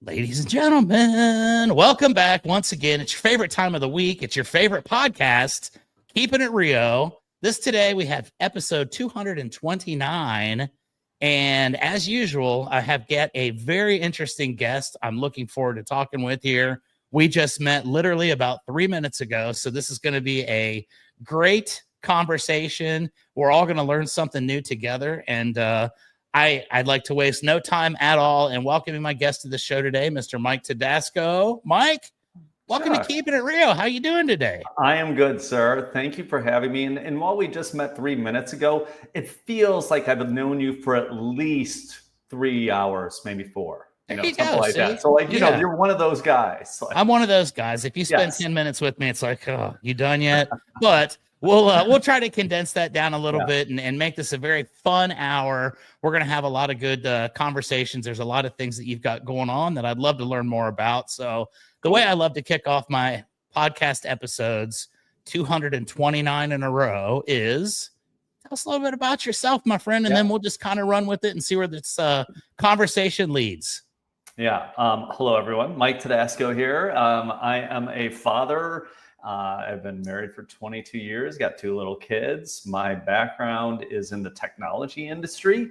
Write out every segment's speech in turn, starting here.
Ladies and gentlemen, welcome back once again. It's your favorite time of the week. It's your favorite podcast, Keeping It Rio. Today we have episode 229. And as usual, I have get a very interesting guest I'm looking forward to talking with here. We just met literally about 3 minutes ago. So this is going to be a great conversation. We're all going to learn something new together. And I'd like to waste no time at all in welcoming my guest to the show today, Mr. Mike Todasco. Mike, welcome to Keeping It Real. How you doing today? I am good, sir. Thank you for having me. And while we just met 3 minutes ago, it feels like I've known you for at least 3 hours, maybe 4. Something like that. So, you're one of those guys. I'm one of those guys. If you spend 10 minutes with me, it's like, oh, you done yet? But we'll try to condense that down a little bit and make this a very fun hour. We're going to have a lot of good conversations. There's a lot of things that you've got going on that I'd love to learn more about. So the way I love to kick off my podcast episodes, 229 in a row, is tell us a little bit about yourself, my friend, and then we'll just kind of run with it and see where this conversation leads. Hello, everyone. Mike Todasco here. I am a father. I've been married for 22 years, got 2 little kids. My background is in the technology industry,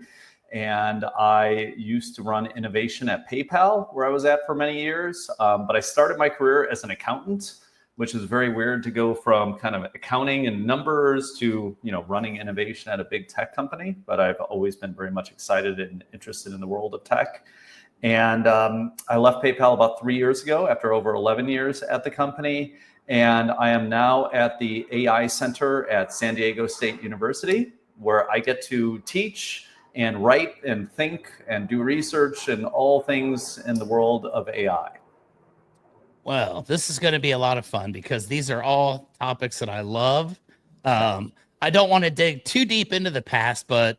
and I used to run innovation at PayPal, where I was at for many years. But I started my career as an accountant, which is very weird to go from kind of accounting and numbers to, running innovation at a big tech company. But I've always been very much excited and interested in the world of tech. And I left PayPal about 3 years ago after over 11 years at the company. And I am now at the AI Center at San Diego State University, where I get to teach and write and think and do research and all things in the world of AI. Well, this is going to be a lot of fun because these are all topics that I love. I don't want to dig too deep into the past, but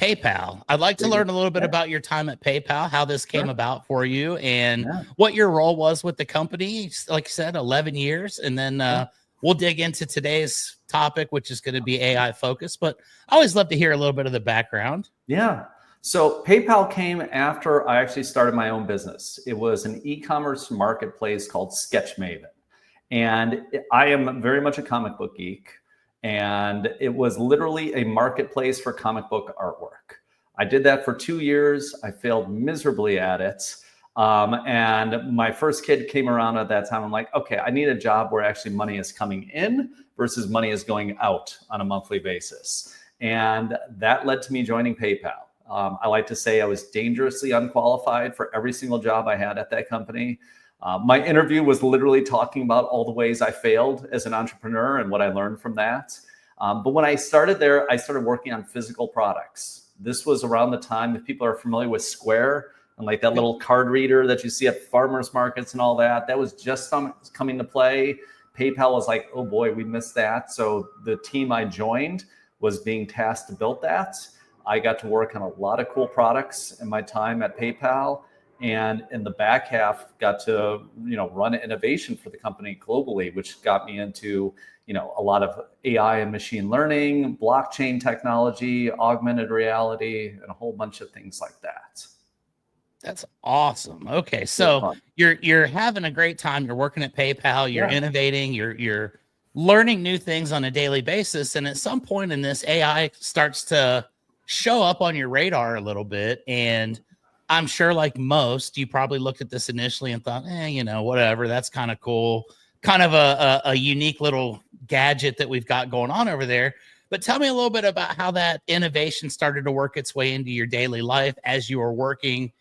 PayPal. I'd like to learn a little bit about your time at PayPal, how this came about for you, and what your role was with the company. Like I said, 11 years. And then we'll dig into today's topic, which is going to be AI focused. But I always love to hear a little bit of the background. Yeah. So PayPal came after I actually started my own business. It was an e-commerce marketplace called Sketchmaven. And I am very much a comic book geek. And it was literally a marketplace for comic book artwork. I did that for 2 years. I failed miserably at it. And my first kid came around at that time. I'm like, okay, I need a job where actually money is coming in versus money is going out on a monthly basis. And that led to me joining PayPal. I like to say I was dangerously unqualified for every single job I had at that company. My interview was literally talking about all the ways I failed as an entrepreneur and what I learned from that. But when I started there, I started working on physical products. This was around the time, if people are familiar with Square and like that little card reader that you see at farmers markets and all that, that was just coming to play. PayPal was like, oh boy, we missed that. So the team I joined was being tasked to build that. I got to work on a lot of cool products in my time at PayPal. And in the back half, got to run innovation for the company globally, which got me into a lot of AI and machine learning, blockchain technology, augmented reality, and a whole bunch of things like that. That's awesome. Okay, so you're having a great time. You're working at PayPal. You're innovating. You're learning new things on a daily basis. And at some point in this, AI starts to show up on your radar a little bit. And I'm sure, like most, you probably looked at this initially and thought, whatever, that's kind of cool. Kind of a unique little gadget that we've got going on over there. But tell me a little bit about how that innovation started to work its way into your daily life as you were working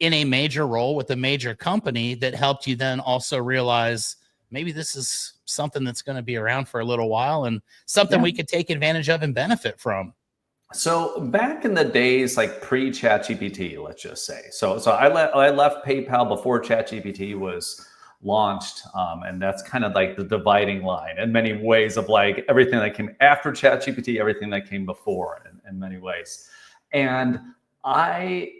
in a major role with a major company that helped you then also realize maybe this is something that's going to be around for a little while and something we could take advantage of and benefit from. So back in the days, like pre-ChatGPT, let's just say. So I left PayPal before ChatGPT was launched, and that's kind of like the dividing line in many ways of like everything that came after ChatGPT, everything that came before in many ways. And I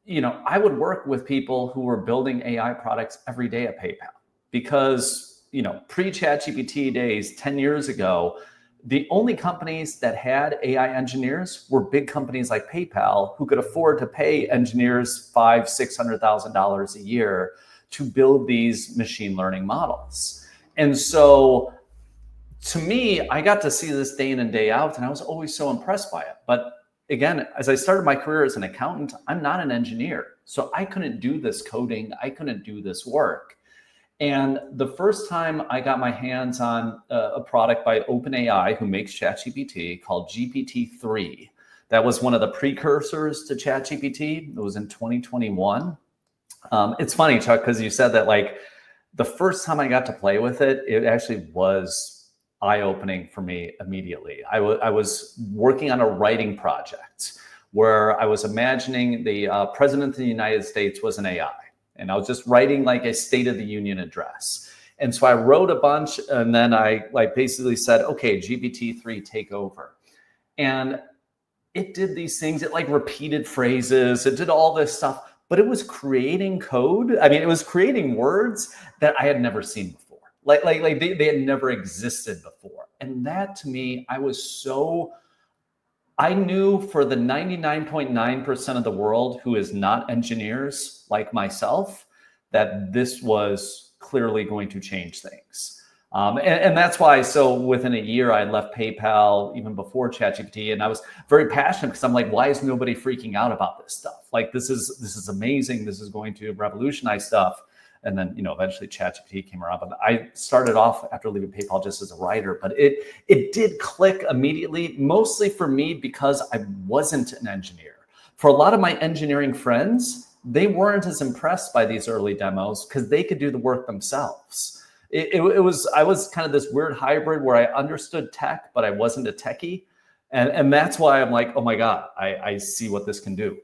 would work with people who were building AI products every day at PayPal because, pre-ChatGPT days, 10 years ago, the only companies that had AI engineers were big companies like PayPal, who could afford to pay engineers $500,000-$600,000 a year to build these machine learning models. And so to me, I got to see this day in and day out, and I was always so impressed by it. But again, as I started my career as an accountant, I'm not an engineer. So I couldn't do this coding. I couldn't do this work. And the first time I got my hands on a product by OpenAI, who makes ChatGPT, called GPT-3, that was one of the precursors to ChatGPT. It was in 2021. It's funny, Chuck, because you said that like the first time I got to play with it, it actually was eye-opening for me immediately. I was working on a writing project where I was imagining the president of the United States was an AI. And I was just writing like a State of the Union address. And so I wrote a bunch, and then I like basically said, okay, GPT-3, take over. And it did these things. It like repeated phrases. It did all this stuff, but it was creating code. I mean, it was creating words that I had never seen before. Like they had never existed before. And that to me, I knew for the 99.9% of the world who is not engineers like myself, that this was clearly going to change things. And that's why, so within a year, I left PayPal even before ChatGPT. And I was very passionate because I'm like, why is nobody freaking out about this stuff? Like, this is amazing. This is going to revolutionize stuff. And then, eventually ChatGPT came around. But I started off after leaving PayPal just as a writer, but it did click immediately, mostly for me because I wasn't an engineer. For a lot of my engineering friends, they weren't as impressed by these early demos because they could do the work themselves. I was kind of this weird hybrid where I understood tech, but I wasn't a techie. And that's why I'm like, oh my God, I see what this can do.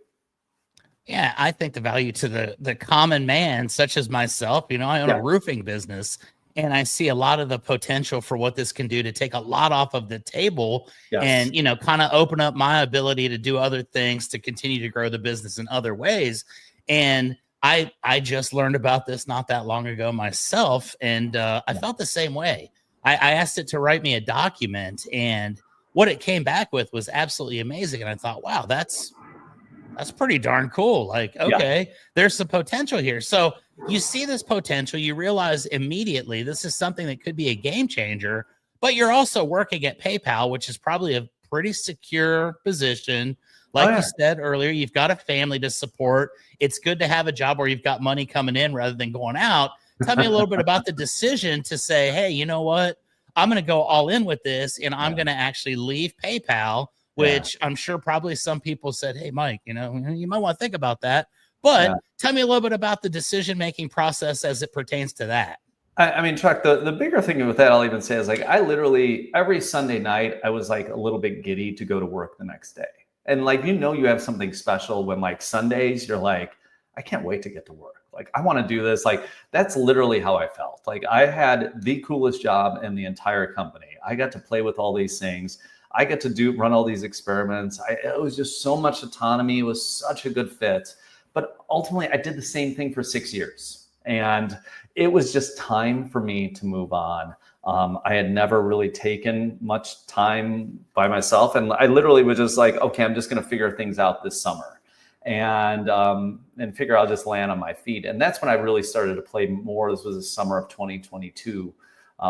Yeah, I think the value to the common man, such as myself, I own a roofing business, and I see a lot of the potential for what this can do to take a lot off of the table and, kind of open up my ability to do other things to continue to grow the business in other ways. And I just learned about this not that long ago myself, and I felt the same way. I asked it to write me a document, and what it came back with was absolutely amazing. And I thought, wow, that's pretty darn cool. Like, okay, there's some potential here. So you see this potential, you realize immediately this is something that could be a game changer, but you're also working at PayPal, which is probably a pretty secure position. Like you said earlier, you've got a family to support. It's good to have a job where you've got money coming in rather than going out. Tell me a little bit about the decision to say, hey, you know what? I'm going to go all in with this, and I'm going to actually leave PayPal, which I'm sure probably some people said, hey, Mike, you might want to think about that. But tell me a little bit about the decision-making process as it pertains to that. I mean, Chuck, the bigger thing with that, I'll even say is like, I literally, every Sunday night, I was like a little bit giddy to go to work the next day. And like, you have something special when like Sundays, you're like, I can't wait to get to work. Like, I want to do this. Like, that's literally how I felt. Like, I had the coolest job in the entire company. I got to play with all these things. I get to run all these experiments. It was just so much autonomy. It was such a good fit. But ultimately, I did the same thing for 6 years. And it was just time for me to move on. I had never really taken much time by myself. And I literally was just like, okay, I'm just going to figure things out this summer and figure I'll just land on my feet. And that's when I really started to play more. This was the summer of 2022.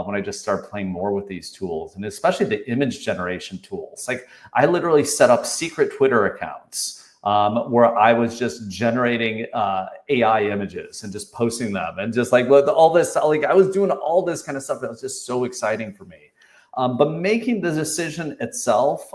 When I just started playing more with these tools, and especially the image generation tools. Like, I literally set up secret Twitter accounts where I was just generating AI images and just posting them, and just like all this, like I was doing all this kind of stuff that was just so exciting for me. But making the decision itself,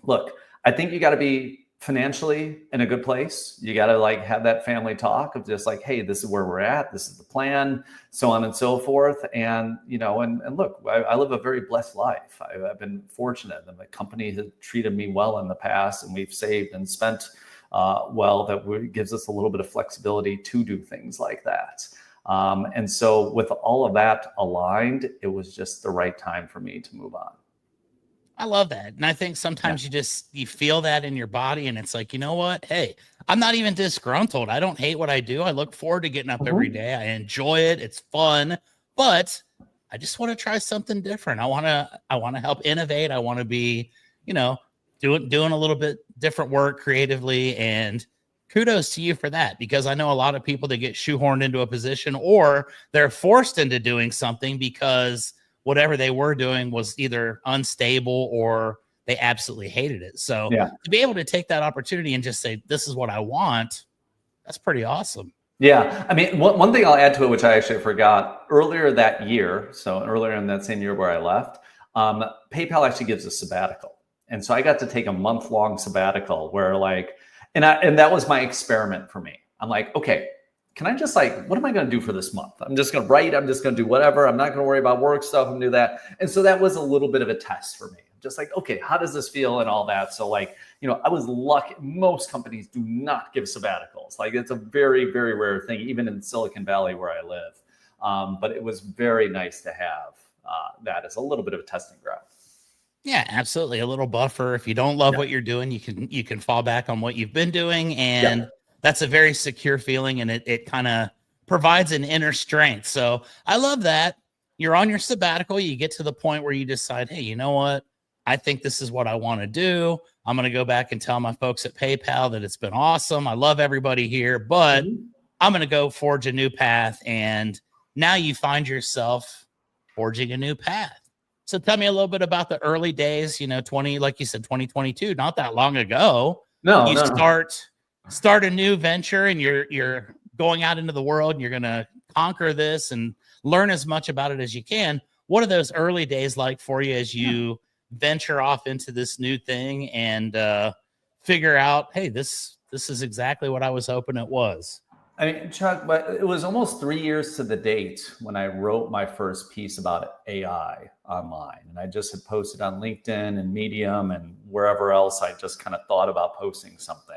look, I think you got to be financially in a good place. You got to like have that family talk of just like, hey, this is where we're at. This is the plan, so on and so forth. And, and look, I live a very blessed life. I've been fortunate, and the company has treated me well in the past, and we've saved and spent well, that gives us a little bit of flexibility to do things like that. And so with all of that aligned, it was just the right time for me to move on. I love that. And I think sometimes you feel that in your body, and it's like, you know what? Hey, I'm not even disgruntled. I don't hate what I do. I look forward to getting up every day. I enjoy it. It's fun, but I just want to try something different. I want to help innovate. I want to be, doing a little bit different work creatively. And kudos to you for that, because I know a lot of people that get shoehorned into a position, or they're forced into doing something because whatever they were doing was either unstable or they absolutely hated it. So to be able to take that opportunity and just say, this is what I want, that's pretty awesome. Yeah. I mean, one thing I'll add to it, which I actually forgot earlier that year. So earlier in that same year where I left, PayPal actually gives a sabbatical. And so I got to take a month-long sabbatical where and that was my experiment for me. I'm like, okay, can I just what am I going to do for this month? I'm just going to write. I'm just going to do whatever. I'm not going to worry about work stuff and do that. And so that was a little bit of a test for me. Just okay, how does this feel and all that? So I was lucky. Most companies do not give sabbaticals. It's a very, very rare thing, even in Silicon Valley where I live. But it was very nice to have that as a little bit of a testing ground. Yeah, absolutely. A little buffer. If you don't love what you're doing, you can fall back on what you've been doing. And that's a very secure feeling. And it kind of provides an inner strength. So I love that. You're on your sabbatical. You get to the point where you decide, hey, you know what? I think this is what I want to do. I'm going to go back and tell my folks at PayPal that it's been awesome. I love everybody here, but I'm going to go forge a new path. And now you find yourself forging a new path. So tell me a little bit about the early days, like you said, 2022, not that long ago. You start a new venture and you're going out into the world and you're going to conquer this and learn as much about it as you can. What are those early days like for you as you venture off into this new thing and figure out, hey, this is exactly what I was hoping it was? I mean, Chuck, but it was almost 3 years to the date when I wrote my first piece about AI online. And I just had posted on LinkedIn and Medium and wherever else I just kind of thought about posting something.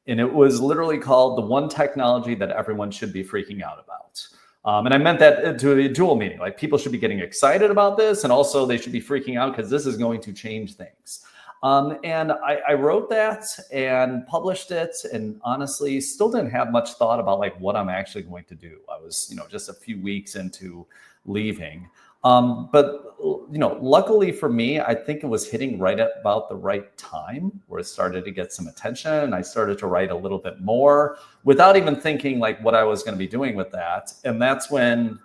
And it was literally called the one technology that everyone should be freaking out about. And I meant that to a dual meaning, people should be getting excited about this, and also they should be freaking out because this is going to change things. And I wrote that and published it, and honestly still didn't have much thought about what I'm actually going to do. I was, just a few weeks into leaving. But luckily for me, I think it was hitting right at about the right time where it started to get some attention. And I started to write a little bit more without even thinking what I was going to be doing with that. And that's when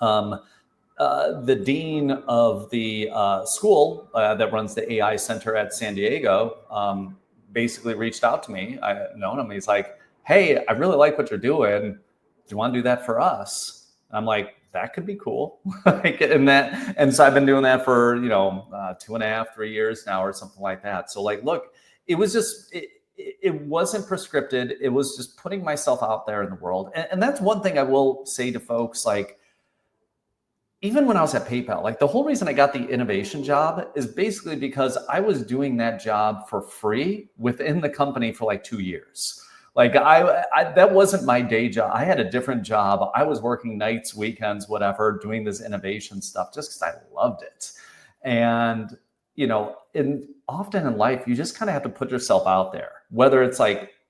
the dean of the school that runs the AI Center at San Diego basically reached out to me. I had known him. He's like, hey, I really like what you're doing. Do you want to do that for us? And I'm like, that could be cool. And so I've been doing that for 2.5, 3 years now or something like that. So look, it was just it wasn't prescripted. It was just putting myself out there in the world. And that's one thing I will say to folks, even when I was at PayPal, the whole reason I got the innovation job is basically because I was doing that job for free within the company for 2 years. That wasn't my day job. I had a different job. I was working nights, weekends, whatever, doing this innovation stuff just because I loved it. And, often in life, you just kind of have to put yourself out there, whether it's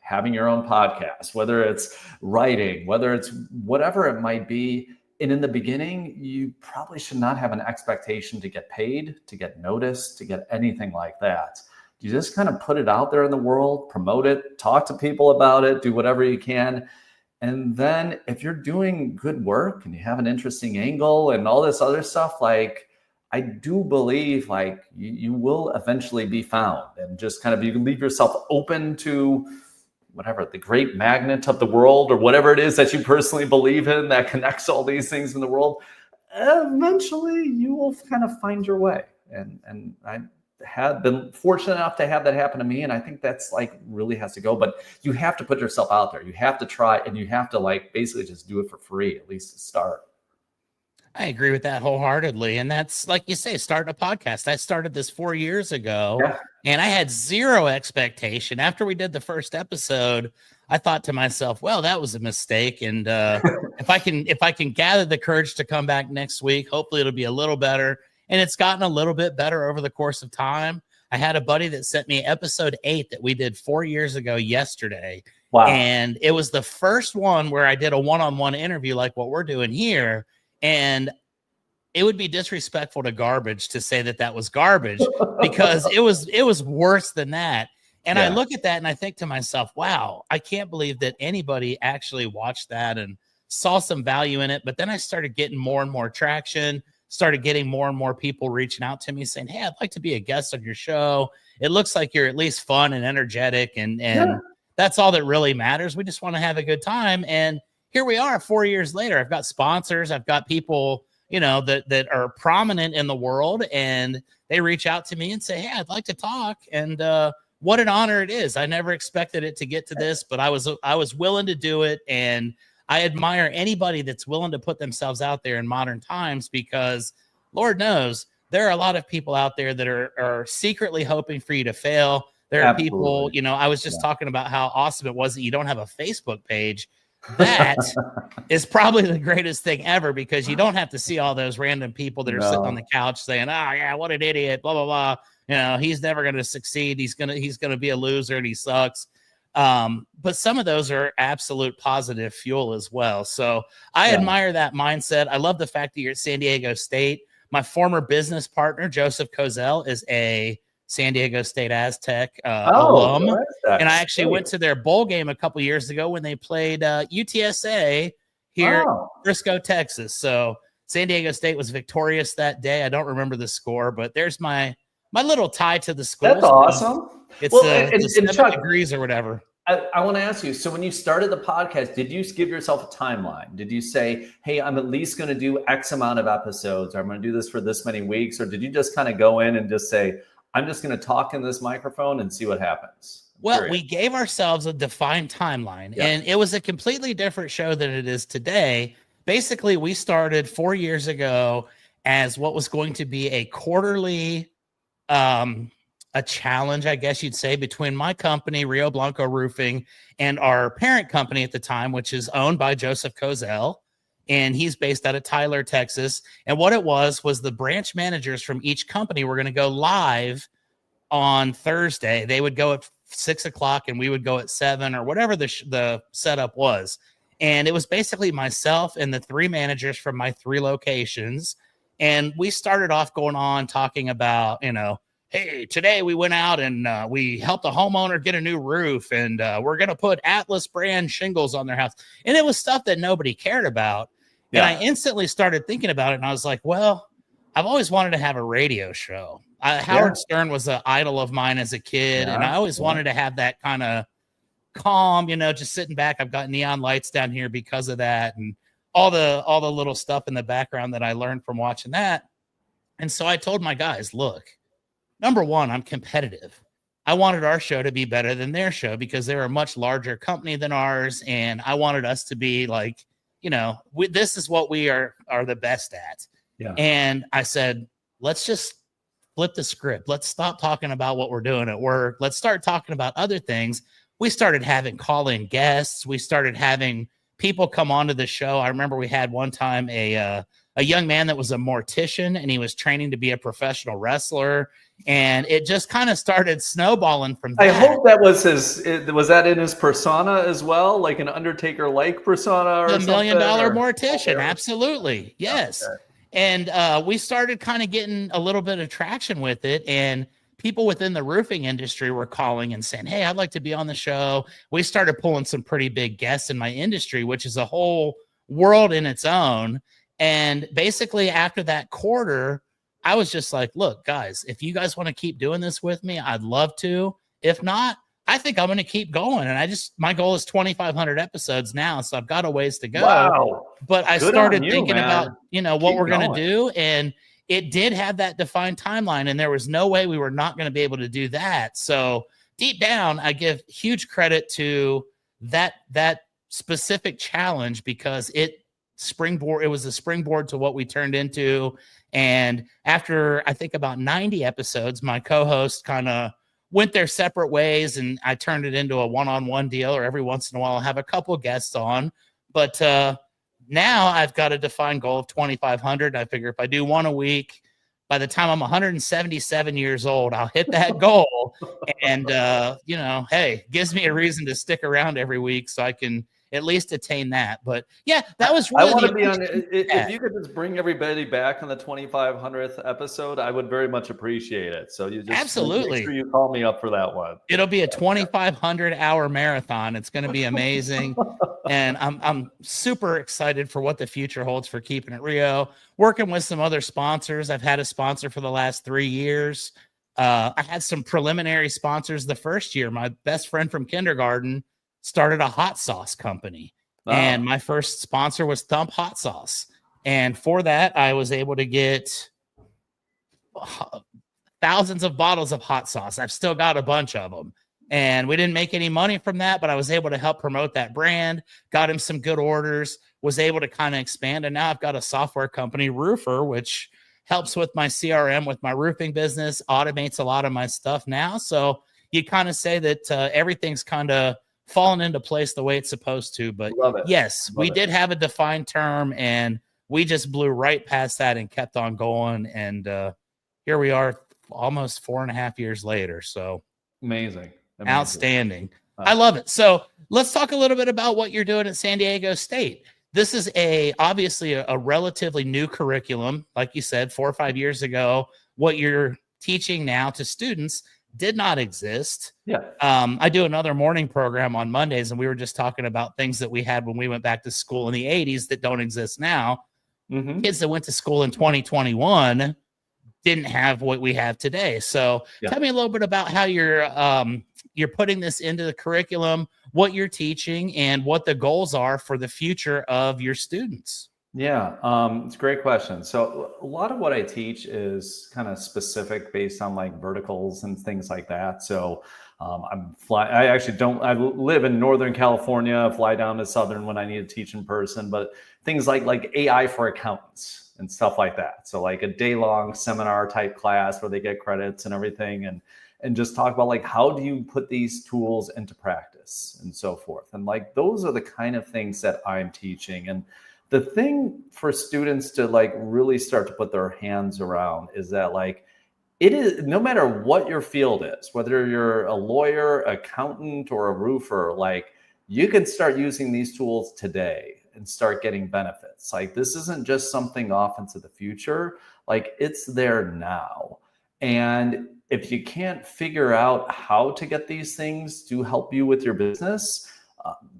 having your own podcast, whether it's writing, whether it's whatever it might be. And in the beginning, you probably should not have an expectation to get paid, to get noticed, to get anything like that. You just kind of put it out there in the world, promote it, talk to people about it, do whatever you can. And then if you're doing good work and you have an interesting angle and all this other stuff, I do believe you will eventually be found, and just kind of you leave yourself open to whatever, the great magnet of the world or whatever it is that you personally believe in that connects all these things in the world. Eventually you will kind of find your way. And I have been fortunate enough to have that happen to me. And I think that's really has to go, but you have to put yourself out there. You have to try, and you have to basically just do it for free, at least to start. I agree with that wholeheartedly. And that's, like you say, starting a podcast. I started this 4 years ago, and I had zero expectation. After we did the first episode, I thought to myself, well, that was a mistake. And if I can gather the courage to come back next week, hopefully it'll be a little better. And it's gotten a little bit better over the course of time. I had a buddy that sent me episode 8 that we did 4 years ago yesterday. Wow. And it was the first one where I did a one-on-one interview like what we're doing here. And it would be disrespectful to garbage to say that that was garbage, because it was worse than that. And I look at that and I think to myself, wow, I can't believe that anybody actually watched that and saw some value in it. But then I started getting more and more traction, started getting more and more people reaching out to me saying, hey, I'd like to be a guest on your show. It looks like you're at least fun and energetic. And that's all that really matters. We just want to have a good time. And here we are 4 years later. I've got sponsors. I've got people, you know, that are prominent in the world, and they reach out to me and say, hey, I'd like to talk. And what an honor it is. I never expected it to get to this, but I was willing to do it. And I admire anybody that's willing to put themselves out there in modern times, because Lord knows there are a lot of people out there that are secretly hoping for you to fail. There are people, you know, I was just talking about how awesome it was that you don't have a Facebook page. That is probably the greatest thing ever, because you don't have to see all those random people that are sitting on the couch saying, oh yeah, what an idiot, blah, blah, blah. You know, he's never going to succeed. He's going to be a loser and he sucks. But some of those are absolute positive fuel as well. So I admire that mindset. I love the fact that you're at San Diego State. My former business partner, Joseph Kozel, is a San Diego State Aztec alum. And I actually went to their bowl game a couple years ago when they played UTSA here in Frisco, Texas. So San Diego State was victorious that day. I don't remember the score, but there's my little tie to the school. That's awesome. It's the 7 degrees or whatever. I want to ask you, so when you started the podcast, did you give yourself a timeline? Did you say, hey, I'm at least going to do X amount of episodes, or I'm going to do this for this many weeks? Or did you just kind of go in and just say, I'm just going to talk in this microphone and see what happens? Well, we gave ourselves a defined timeline, and it was a completely different show than it is today. Basically, we started 4 years ago as what was going to be a quarterly a challenge, I guess you'd say, between my company, Rio Blanco Roofing, and our parent company at the time, which is owned by Joseph Kozel, and he's based out of Tyler, Texas. And what it was the branch managers from each company were going to go live on Thursday. They would go at 6 o'clock and we would go at 7, or whatever the setup was. And it was basically myself and the 3 managers from my 3 locations. And we started off going on talking about, you know, hey, today we went out and we helped a homeowner get a new roof, and we're going to put Atlas brand shingles on their house. And it was stuff that nobody cared about. And I instantly started thinking about it. And I was like, well, I've always wanted to have a radio show. Howard Stern was an idol of mine as a kid. And I always wanted to have that kind of calm, you know, just sitting back. I've got neon lights down here because of that, and all the little stuff in the background that I learned from watching that. And so I told my guys, look, number one, I'm competitive. I wanted our show to be better than their show because they're a much larger company than ours. And I wanted us to be like, you know, this is what we are the best at. Yeah. And I said, let's just flip the script. Let's stop talking about what we're doing at work. Let's start talking about other things. We started having call-in guests. We started having people come onto the show. I remember we had one time a young man that was a mortician, and he was training to be a professional wrestler. And it just kind of started snowballing from that. I hope that was was that in his persona as well? Like an Undertaker-like persona or something? The $1 million mortician. Absolutely. Yes. Okay. And we started kind of getting a little bit of traction with it. And people within the roofing industry were calling and saying, hey, I'd like to be on the show. We started pulling some pretty big guests in my industry, which is a whole world in its own. And basically after that quarter, I was just like, look, guys, if you guys want to keep doing this with me, I'd love to. If not, I think I'm going to keep going. And my goal is 2,500 episodes now. So I've got a ways to go. Wow. But I started thinking about, you know, what we're going to do. And it did have that defined timeline, and there was no way we were not going to be able to do that. So deep down, I give huge credit to that specific challenge, because it was a springboard to what we turned into. And after, I think, about 90 episodes, my co-host kind of went their separate ways, and I turned it into a one-on-one deal, or every once in a while I'll have a couple guests on. But now I've got a defined goal of 2,500. I figure if I do one a week, by the time I'm 177 years old, I'll hit that goal. And, you know, hey, gives me a reason to stick around every week so I can at least attain that. But yeah, that was really. I want to be on. If you could just bring everybody back on the 2500th episode, I would very much appreciate it. So you just absolutely make sure you call me up for that one. It'll be a 2,500-hour marathon. It's going to be amazing. And I'm super excited for what the future holds for Keepin It Rio. Working with some other sponsors. I've had a sponsor for the last 3 years. I had some preliminary sponsors the first year. My best friend from kindergarten started a hot sauce company. And my first sponsor was Thump Hot Sauce. And for that, I was able to get thousands of bottles of hot sauce. I've still got a bunch of them. And we didn't make any money from that, but I was able to help promote that brand, got him some good orders, was able to kind of expand. And now I've got a software company, Roofer, which helps with my CRM, with my roofing business, automates a lot of my stuff now. So you kind of say that everything's kind of fallen into place the way it's supposed to. But yes, we did have a defined term, and we just blew right past that and kept on going. And here we are almost 4.5 years later. So amazing. Outstanding. I love it. So let's talk a little bit about what you're doing at San Diego State. This is obviously a relatively new curriculum. Like you said, 4 or 5 years ago, what you're teaching now to students did not exist. Yeah. I do another morning program on Mondays, and we were just talking about things that we had when we went back to school in the 80s that don't exist now. Mm-hmm. Kids that went to school in 2021 didn't have what we have today. So tell me a little bit about how you're putting this into the curriculum, what you're teaching, and what the goals are for the future of your students. Yeah, it's a great question. So a lot of what I teach is kind of specific based on like verticals and things like that. So I live in Northern California, fly down to Southern when I need to teach in person, but things like AI for accountants and stuff like that. So like a day-long seminar type class where they get credits and everything, and just talk about like, how do you put these tools into practice and so forth. And like, those are the kind of things that I'm teaching. And the thing for students to like really start to put their hands around is that like, it is, no matter what your field is, whether you're a lawyer, accountant, or a roofer, like you can start using these tools today and start getting benefits. Like this isn't just something off into the future, like it's there now. And if you can't figure out how to get these things to help you with your business,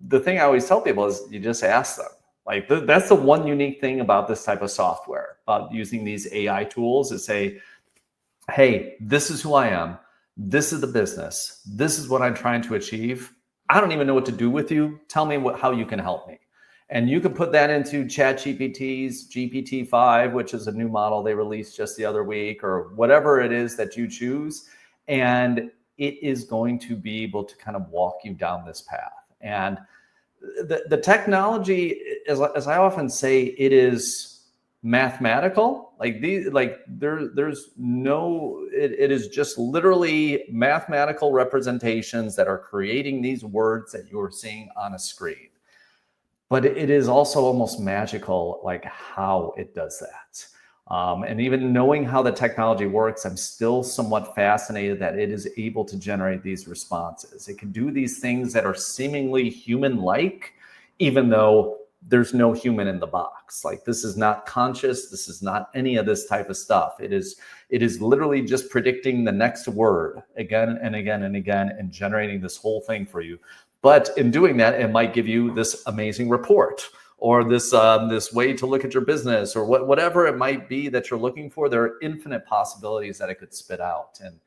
the thing I always tell people is you just ask them. Like that's the one unique thing about this type of software, about using these AI tools, is say, hey, this is who I am. This is the business. This is what I'm trying to achieve. I don't even know what to do with you. Tell me how you can help me. And you can put that into ChatGPT's GPT-5, which is a new model they released just the other week, or whatever it is that you choose. And it is going to be able to kind of walk you down this path. And the technology, as I often say, it is mathematical. Like there's no, it is just literally mathematical representations that are creating these words that you are seeing on a screen. But it is also almost magical, like how it does that. And even knowing how the technology works, I'm still somewhat fascinated that it is able to generate these responses. It can do these things that are seemingly human-like, even though there's no human in the box. Like this is not conscious. This is not any of this type of stuff. It is literally just predicting the next word again and again and again and generating this whole thing for you. But in doing that, it might give you this amazing report, or this way to look at your business, or whatever it might be that you're looking for. There are infinite possibilities that it could spit out. And,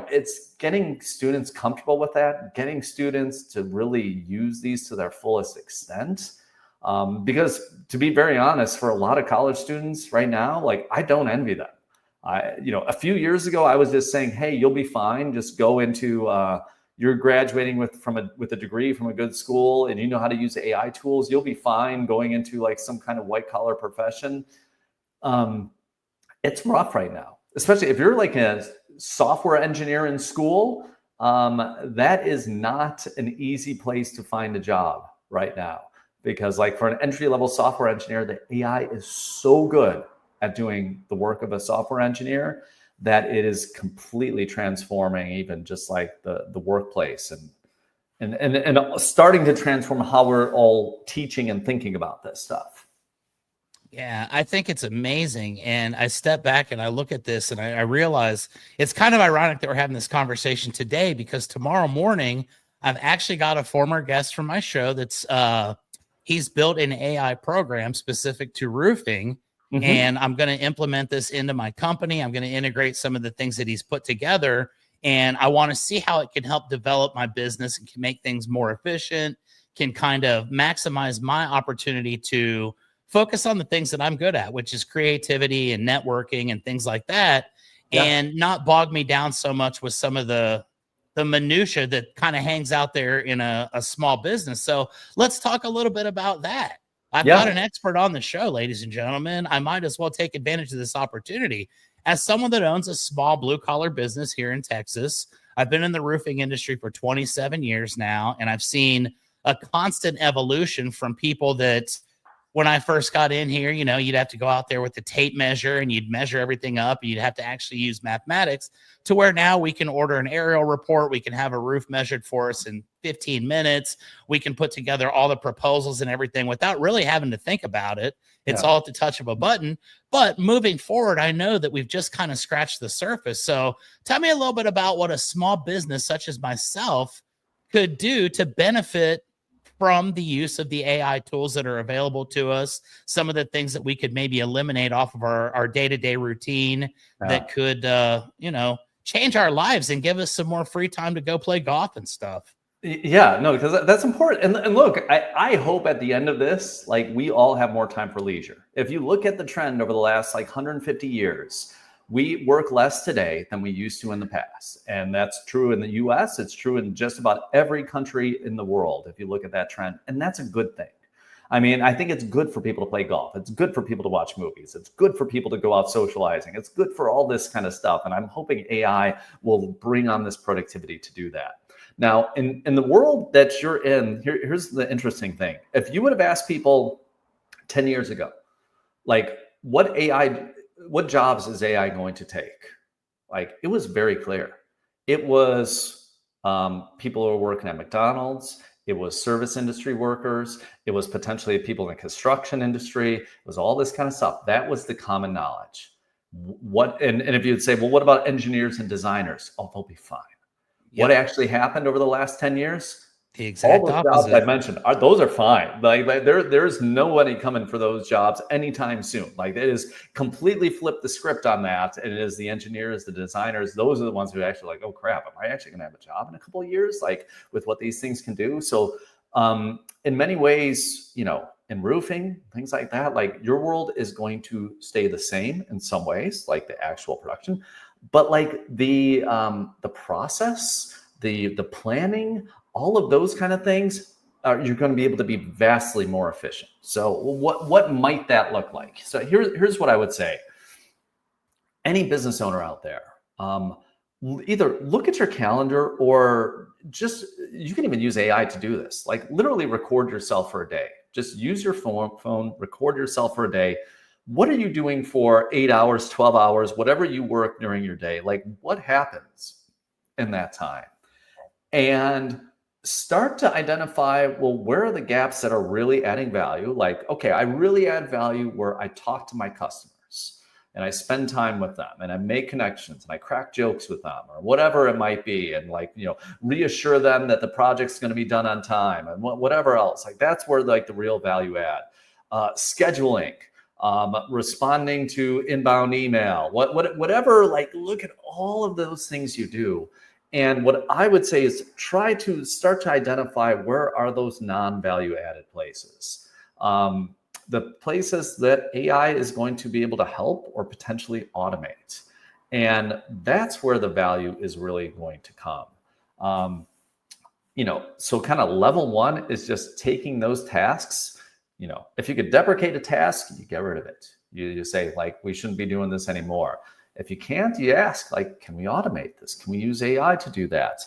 it's getting students comfortable with that, getting students to really use these to their fullest extent. Because to be very honest, for a lot of college students right now, like I don't envy them. A few years ago, I was just saying, hey, you'll be fine. Just go into, you're graduating with a degree from a good school, and you know how to use AI tools, you'll be fine going into like some kind of white collar profession. It's rough right now, especially if you're like a software engineer in school. That is not an easy place to find a job right now, because like for an entry-level software engineer, the AI is so good at doing the work of a software engineer that it is completely transforming even just like the workplace. And and starting to transform how we're all teaching and thinking about this stuff. Yeah, I think it's amazing. And I step back and I look at this and I realize it's kind of ironic that we're having this conversation today, because tomorrow morning I've actually got a former guest from my show that's he's built an AI program specific to roofing. Mm-hmm. And I'm going to implement this into my company. I'm going to integrate some of the things that he's put together. And I want to see how it can help develop my business and can make things more efficient, can kind of maximize my opportunity to focus on the things that I'm good at, which is creativity and networking and things like that, and not bog me down so much with some of the minutia that kind of hangs out there in a small business. So let's talk a little bit about that. I've got an expert on the show, ladies and gentlemen. I might as well take advantage of this opportunity. As someone that owns a small blue-collar business here in Texas, I've been in the roofing industry for 27 years now, and I've seen a constant evolution from people that, when I first got in here, you know, you'd have to go out there with the tape measure and you'd measure everything up. And you'd have to actually use mathematics, to where now we can order an aerial report. We can have a roof measured for us in 15 minutes. We can put together all the proposals and everything without really having to think about it. It's all at the touch of a button. But moving forward, I know that we've just kind of scratched the surface. So tell me a little bit about what a small business such as myself could do to benefit from the use of the AI tools that are available to us, some of the things that we could maybe eliminate off of our day-to-day routine that could, you know, change our lives and give us some more free time to go play golf and stuff. Yeah, no, because that's important. And look, I hope at the end of this, like, we all have more time for leisure. If you look at the trend over the last 150 years, we work less today than we used to in the past. And that's true in the US. It's true in just about every country in the world, if you look at that trend. And that's a good thing. I mean, I think it's good for people to play golf. It's good for people to watch movies. It's good for people to go out socializing. It's good for all this kind of stuff. And I'm hoping AI will bring on this productivity to do that. Now, in the world that you're in, here's the interesting thing. If you would have asked people 10 years ago, what jobs is AI going to take? It was very clear. It was people who are working at McDonald's. It was service industry workers. It was potentially people in the construction industry. It was all this kind of stuff. That was the common knowledge. And if you'd say, well, what about engineers and designers? Oh, they'll be fine. Yep. What actually happened over the last 10 years? The exact all those opposite. jobs I mentioned, those are fine. There's nobody coming for those jobs anytime soon. It is completely flipped the script on that. And it is the engineers, the designers, those are the ones who are actually oh crap, am I actually going to have a job in a couple of years? With what these things can do. So in many ways, in roofing, things like that, your world is going to stay the same in some ways, the actual production, but the process, the planning, all of those kind of things, you're going to be able to be vastly more efficient. So what might that look like? So here's what I would say. Any business owner out there, either look at your calendar, or you can even use AI to do this. Literally record yourself for a day. Just use your phone, record yourself for a day. What are you doing for 8 hours, 12 hours, whatever you work during your day? What happens in that time? And start to identify, well, where are the gaps that are really adding value? Okay, I really add value where I talk to my customers and I spend time with them and I make connections and I crack jokes with them or whatever it might be. And reassure them that the project's going to be done on time and whatever else. That's where the real value add. Scheduling, responding to inbound email, whatever, look at all of those things you do. And what I would say is try to start to identify where are those non-value added places. The places that AI is going to be able to help or potentially automate. And that's where the value is really going to come. So kind of level one is just taking those tasks. If you could deprecate a task, you get rid of it. You say, we shouldn't be doing this anymore. If you can't, you ask, can we automate this? Can we use AI to do that?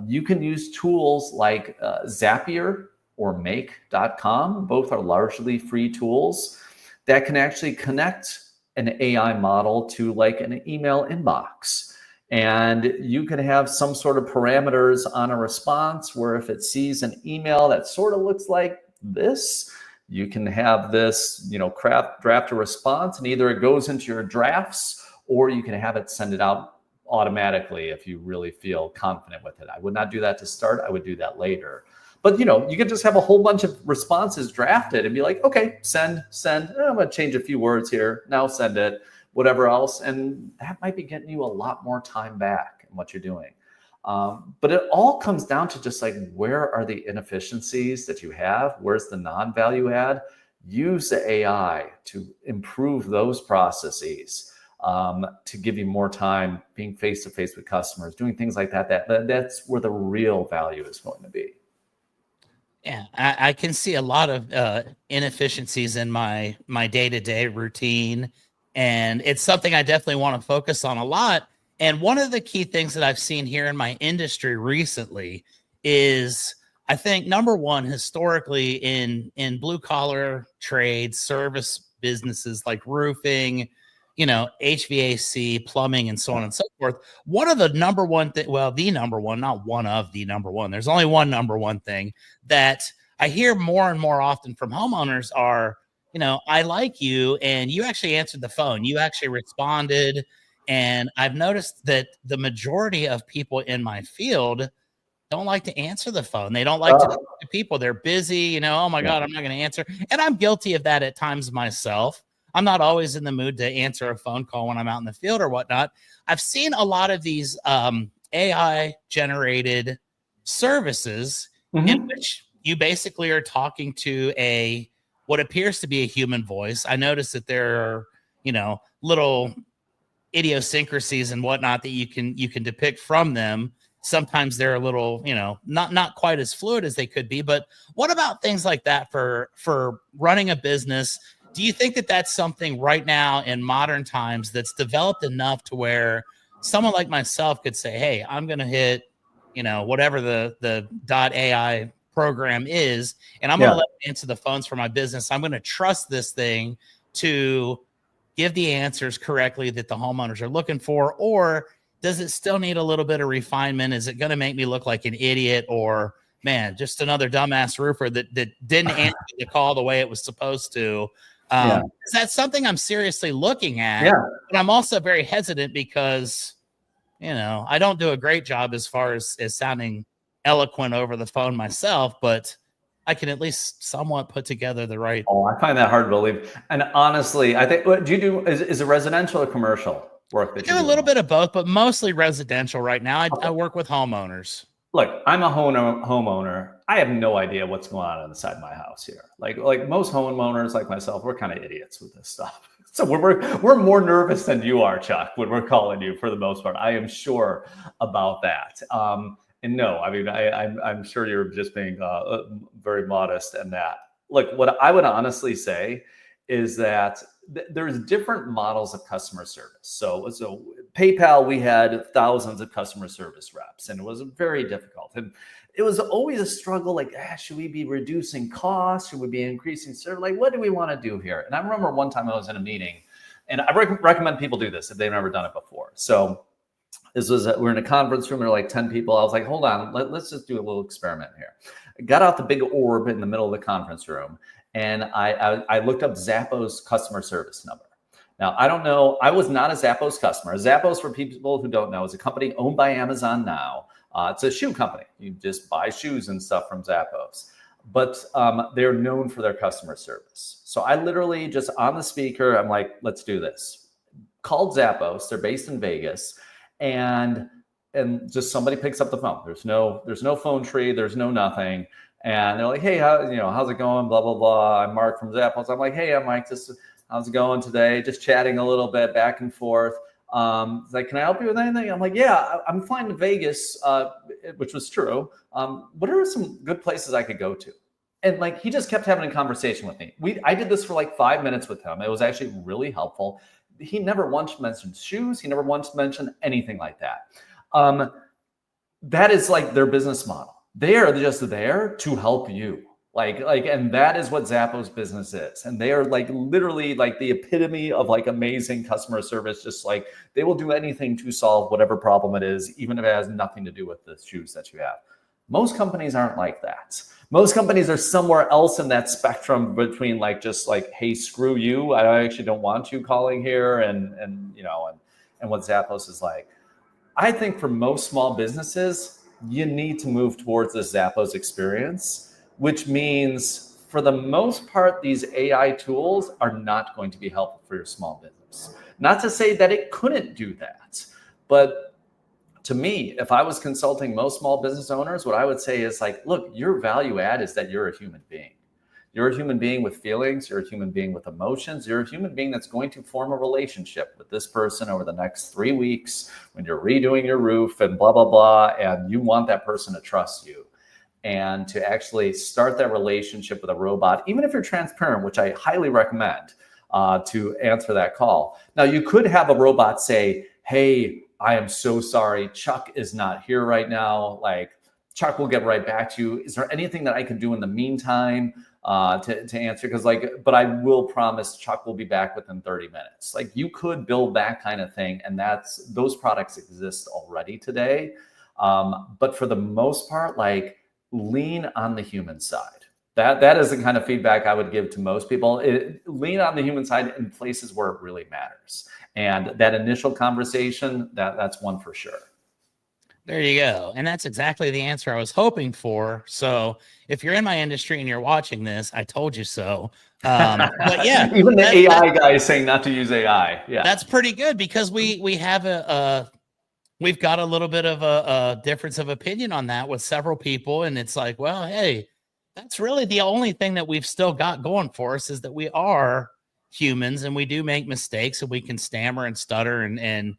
You can use tools like Zapier or Make.com. Both are largely free tools that can actually connect an AI model to an email inbox And you can have some sort of parameters on a response where if it sees an email that sort of looks like this, you can have this, draft a response, and either it goes into your drafts or you can have it send it out automatically if you really feel confident with it. I would not do that to start. I would do that later. But, you could just have a whole bunch of responses drafted and be like, okay, send. I'm going to change a few words here. Now send it, whatever else. And that might be getting you a lot more time back in what you're doing. But it all comes down to just like, where are the inefficiencies that you have? Where's the non-value add? Use the AI to improve those processes, to give you more time being face-to-face with customers, doing things like that. That's where the real value is going to be. Yeah, I can see a lot of inefficiencies in my day-to-day routine, and it's something I definitely want to focus on a lot. And one of the key things that I've seen here in my industry recently is, I think, number one, historically in blue collar trades, service businesses like roofing, HVAC, plumbing, and so on and so forth. One of the number one thing, well, the number one, not one of the number one, there's only one number one thing that I hear more and more often from homeowners are, I like you, and you actually answered the phone. You actually responded. And I've noticed that the majority of people in my field don't like to answer the phone. They don't like to talk to people. They're busy, oh my God, I'm not going to answer. And I'm guilty of that at times myself. I'm not always in the mood to answer a phone call when I'm out in the field or whatnot. I've seen a lot of these AI generated services in which you basically are talking to what appears to be a human voice. I noticed that there are, little idiosyncrasies and whatnot that you can depict from them. Sometimes they're a little, not quite as fluid as they could be. But what about things like that for running a business? Do you think that that's something right now in modern times that's developed enough to where someone like myself could say, hey, I'm going to hit, whatever the .ai program is, and I'm going to let it answer the phones for my business. I'm going to trust this thing to give the answers correctly that the homeowners are looking for? Or does it still need a little bit of refinement? Is it going to make me look like an idiot, or man, just another dumbass roofer that didn't answer the call the way it was supposed to? Is that something I'm seriously looking at? Yeah. But I'm also very hesitant because, I don't do a great job as far as sounding eloquent over the phone myself, but I can at least somewhat put together the right. Oh, I find that hard to believe. And honestly, I think, what do you do? Is it residential or commercial work that you do? A little bit of both, but mostly residential right now. I work with homeowners. Look, I'm a homeowner. I have no idea what's going on inside my house here. Like most homeowners like myself, we're kind of idiots with this stuff. So we're more nervous than you are, Chuck, when we're calling you for the most part. I am sure about that. And no, I mean, I'm sure you're just being very modest in that. Look, what I would honestly say is that there's different models of customer service. So PayPal, we had thousands of customer service reps, and it was very difficult. And it was always a struggle, like, should we be reducing costs? Should we be increasing service? Like, what do we want to do here? And I remember one time I was in a meeting, and I recommend people do this if they've never done it before. So this was, we're in a conference room, there were like 10 people. I was like, hold on, let's just do a little experiment here. I got out the big orb in the middle of the conference room, and I looked up Zappos customer service number. Now, I don't know, I was not a Zappos customer. Zappos, for people who don't know, is a company owned by Amazon now. It's a shoe company. You just buy shoes and stuff from Zappos. But they're known for their customer service. So I literally just on the speaker, I'm like, let's do this. Called Zappos. They're based in Vegas. And just somebody picks up the phone. There's no phone tree. There's no nothing. And they're like, hey, how's it going? Blah, blah, blah. I'm Mark from Zappos. I'm like, hey, I'm Mike. How's it going today? Just chatting a little bit back and forth. It's like, can I help you with anything? I'm like, yeah, I'm flying to Vegas, which was true. What are some good places I could go to? And like, he just kept having a conversation with me. I did this for like 5 minutes with him. It was actually really helpful. He never once mentioned shoes. He never once mentioned anything like that. That is like their business model. They are just there to help you. And that is what Zappos business is. And they are like literally like the epitome of like amazing customer service. Just like they will do anything to solve whatever problem it is, even if it has nothing to do with the shoes that you have. Most companies aren't like that. Most companies are somewhere else in that spectrum between like just like, hey, screw you, I actually don't want you calling here, and what Zappos is like. I think for most small businesses, you need to move towards the Zappos experience, which means for the most part, these AI tools are not going to be helpful for your small business. Not to say that it couldn't do that, but to me, if I was consulting most small business owners, what I would say is like, look, your value add is that you're a human being. You're a human being with feelings. You're a human being with emotions. You're a human being that's going to form a relationship with this person over the next 3 weeks when you're redoing your roof and blah, blah, blah. And you want that person to trust you and to actually start that relationship with a robot, even if you're transparent, which I highly recommend to answer that call. Now, you could have a robot say, hey, I am so sorry, Chuck is not here right now. Like, Chuck will get right back to you. Is there anything that I can do in the meantime to answer? Because but I will promise Chuck will be back within 30 minutes. Like, you could build that kind of thing. And those products exist already today. But for the most part, like, lean on the human side. That is the kind of feedback I would give to most people. Lean on the human side in places where it really matters. And that initial conversation, that's one for sure. There you go. And that's exactly the answer I was hoping for. So if you're in my industry and you're watching this, I told you so. But yeah, even the AI guy is saying not to use AI. Yeah, that's pretty good, because we have we've got a little bit of a difference of opinion on that with several people. And it's like, well, hey, that's really the only thing that we've still got going for us, is that we are humans and we do make mistakes and we can stammer and stutter and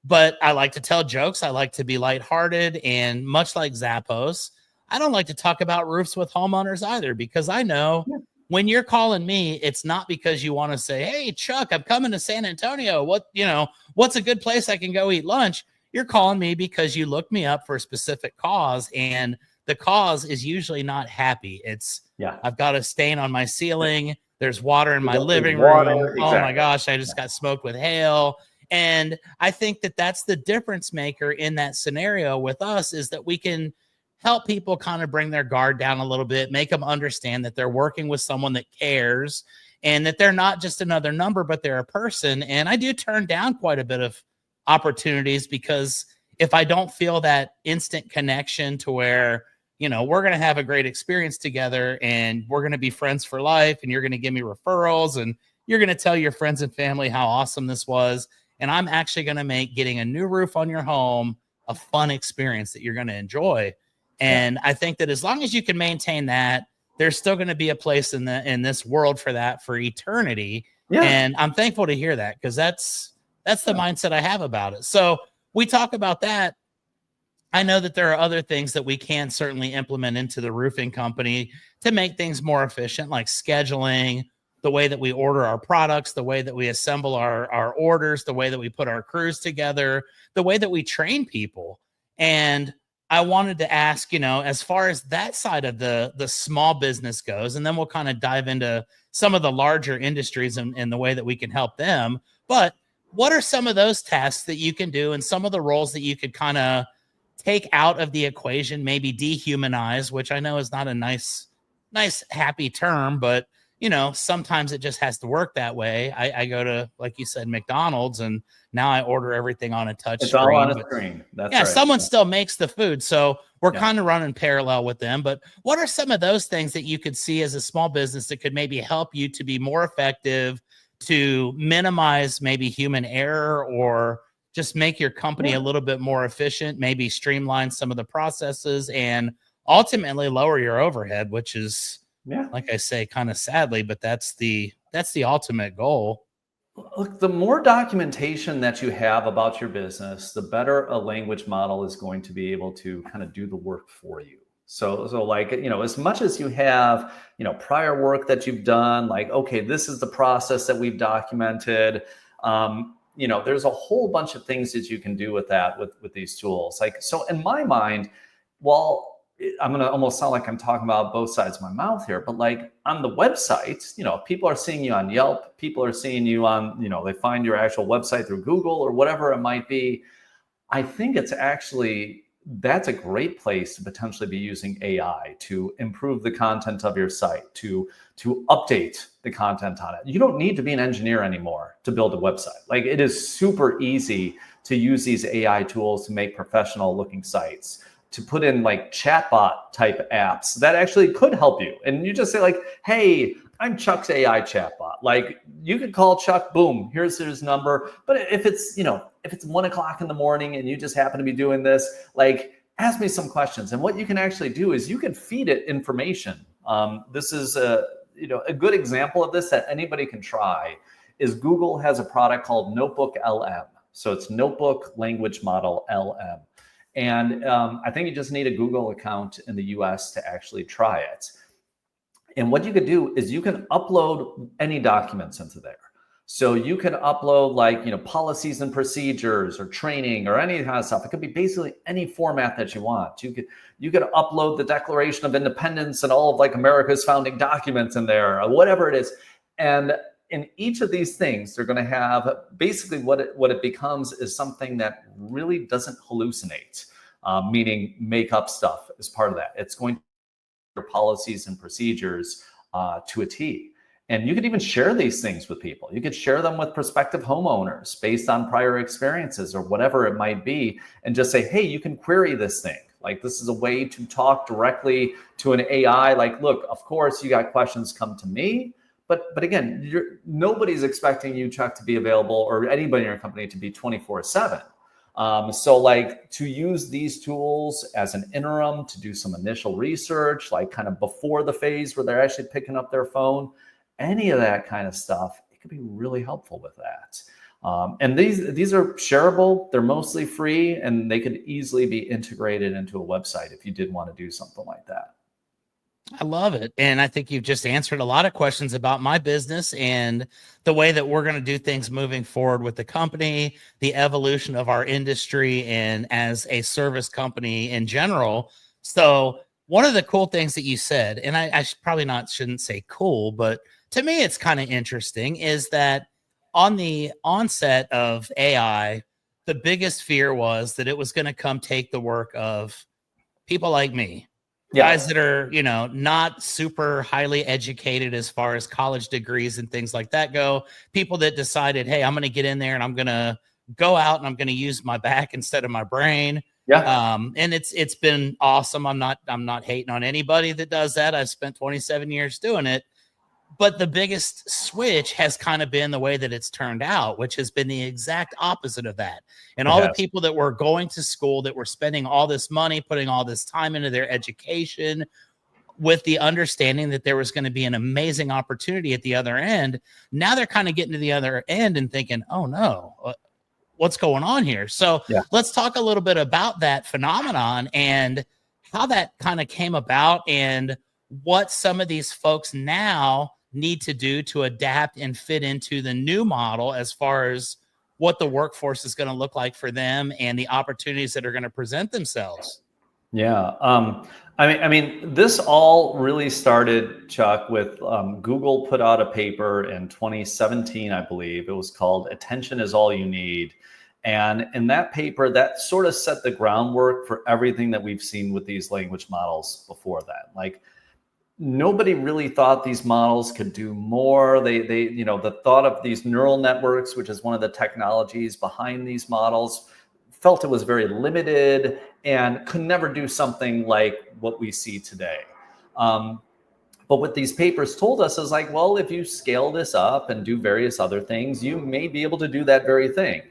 but I like to tell jokes. I like to be lighthearted, and much like Zappos, I don't like to talk about roofs with homeowners either, because I know when you're calling me, it's not because you want to say, hey, Chuck, I'm coming to San Antonio. What's a good place I can go eat lunch? You're calling me because you looked me up for a specific cause, and the cause is usually not happy. It's I've got a stain on my ceiling. There's water in my living room. Exactly. Oh my gosh, I just got smoked with hail. And I think that that's the difference maker in that scenario with us, is that we can help people kind of bring their guard down a little bit, make them understand that they're working with someone that cares and that they're not just another number, but they're a person. And I do turn down quite a bit of opportunities, because if I don't feel that instant connection to where, we're going to have a great experience together and we're going to be friends for life, and you're going to give me referrals and you're going to tell your friends and family how awesome this was, and I'm actually going to make getting a new roof on your home a fun experience that you're going to enjoy. And I think that as long as you can maintain that, there's still going to be a place in this world for that for eternity. Yeah. And I'm thankful to hear that, because that's the mindset I have about it. So we talk about that. I know that there are other things that we can certainly implement into the roofing company to make things more efficient, like scheduling, the way that we order our products, the way that we assemble our orders, the way that we put our crews together, the way that we train people. And I wanted to ask, as far as that side of the small business goes, and then we'll kind of dive into some of the larger industries and the way that we can help them. But what are some of those tasks that you can do, and some of the roles that you could kind of take out of the equation, maybe dehumanize, which I know is not a nice, happy term, but sometimes it just has to work that way. I go to, like you said, McDonald's, and now I order everything on a touch screen. It's all on a screen. That's right. Someone still makes the food. So we're kind of running parallel with them. But what are some of those things that you could see as a small business that could maybe help you to be more effective, to minimize maybe human error, or just make your company a little bit more efficient, maybe streamline some of the processes, and ultimately lower your overhead, which is, like I say, kind of sadly, but that's the ultimate goal. Look, the more documentation that you have about your business, the better a language model is going to be able to kind of do the work for you. So like, as much as you have, prior work that you've done, like, okay, this is the process that we've documented. There's a whole bunch of things that you can do with that, with these tools. Like, so in my mind, while I'm going to almost sound like I'm talking about both sides of my mouth here, but like on the website, you know, people are seeing you on Yelp, people are seeing you on, you know, they find your actual website through Google or whatever it might be. I think it's actually, that's a great place to potentially be using AI to improve the content of your site, to update the content on it. You don't need to be an engineer anymore to build a website. Like, it is super easy to use these AI tools to make professional looking sites, to put in like chatbot type apps that actually could help you. And you just say like, hey, I'm Chuck's AI chatbot. Like, you could call Chuck, boom, here's his number. But if it's, you know, if it's 1 o'clock in the morning and you just happen to be doing this, like, ask me some questions. And what you can actually do is you can feed it information. This is a good example of this that anybody can try is Google has a product called Notebook LM. So it's Notebook Language Model LM. And I think you just need a Google account in the US to actually try it. And what you could do is you can upload any documents into there. So you can upload like, you know, policies and procedures or training or any kind of stuff. It could be basically any format that you want. You could upload the Declaration of Independence and all of like America's founding documents in there or whatever it is. And in each of these things, they're going to have basically what it becomes is something that really doesn't hallucinate, meaning make up stuff as part of that. It's going to your policies and procedures to a T. And you could even share these things with people. You could share them with prospective homeowners based on prior experiences or whatever it might be, and just say, hey, you can query this thing. Like, this is a way to talk directly to an AI. Like, look, of course, you got questions, come to me. But again, nobody's expecting you, Chuck, to be available or anybody in your company to be 24/7. So like, to use these tools as an interim to do some initial research, like kind of before the phase where they're actually picking up their phone, any of that kind of stuff, it could be really helpful with that. And these are shareable, they're mostly free, and they could easily be integrated into a website if you did want to do something like that. I love it. And I think you've just answered a lot of questions about my business and the way that we're going to do things moving forward with the company, the evolution of our industry, and as a service company in general. So one of the cool things that you said, and I shouldn't say cool, but to me, it's kind of interesting, is that on the onset of AI, the biggest fear was that it was going to come take the work of people like me. Yeah. Guys that are, you know, not super highly educated as far as college degrees and things like that go. People that decided, hey, I'm going to get in there and I'm going to go out and I'm going to use my back instead of my brain. Yeah. And it's been awesome. I'm not hating on anybody that does that. I've spent 27 years doing it. But the biggest switch has kind of been the way that it's turned out, which has been the exact opposite of that. And all the people that were going to school, that were spending all this money, putting all this time into their education with the understanding that there was going to be an amazing opportunity at the other end. Now they're kind of getting to the other end and thinking, oh no, what's going on here? So let's talk a little bit about that phenomenon and how that kind of came about and what some of these folks now need to do to adapt and fit into the new model as far as what the workforce is going to look like for them and the opportunities that are going to present themselves. Yeah. I mean, this all really started, Chuck, with Google put out a paper in 2017, I believe. It was called Attention is All You Need. And in that paper, that sort of set the groundwork for everything that we've seen with these language models before that. Like, nobody really thought these models could do more. They the thought of these neural networks, which is one of the technologies behind these models, felt it was very limited and could never do something like what we see today. But what these papers told us is like, well, if you scale this up and do various other things, you may be able to do that very thing.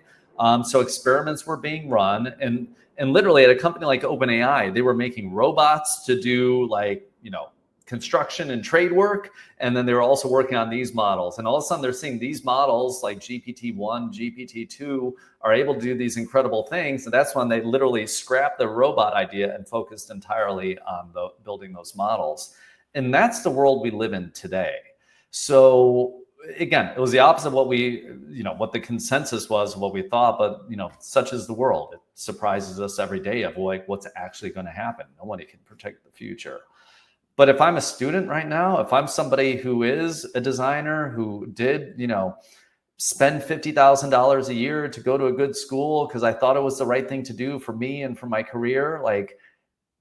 So experiments were being run, and literally at a company like OpenAI, they were making robots to do like, construction and trade work. And then they were also working on these models. And all of a sudden they're seeing these models like GPT-1, GPT-2 are able to do these incredible things. And that's when they literally scrapped the robot idea and focused entirely on building those models. And that's the world we live in today. So again, it was the opposite of what what the consensus was, what we thought, but such is the world. It surprises us every day of like what's actually going to happen. Nobody can predict the future. But if I'm a student right now, if I'm somebody who is a designer who did, spend $50,000 a year to go to a good school because I thought it was the right thing to do for me and for my career, like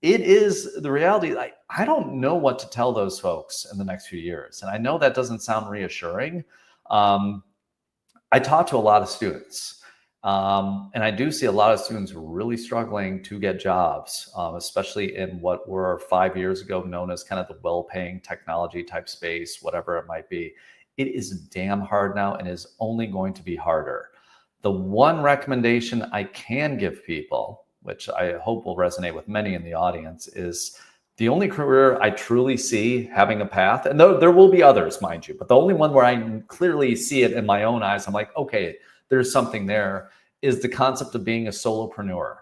it is the reality. Like, I don't know what to tell those folks in the next few years. And I know that doesn't sound reassuring. I talk to a lot of students, and I do see a lot of students really struggling to get jobs, especially in what were 5 years ago known as kind of the well-paying technology type space, whatever it might be. It is damn hard now and is only going to be harder. The one recommendation I can give people, which I hope will resonate with many in the audience, is the only career I truly see having a path, and there will be others, mind you, but the only one where I clearly see it in my own eyes, I'm like, okay, there's something there, is the concept of being a solopreneur.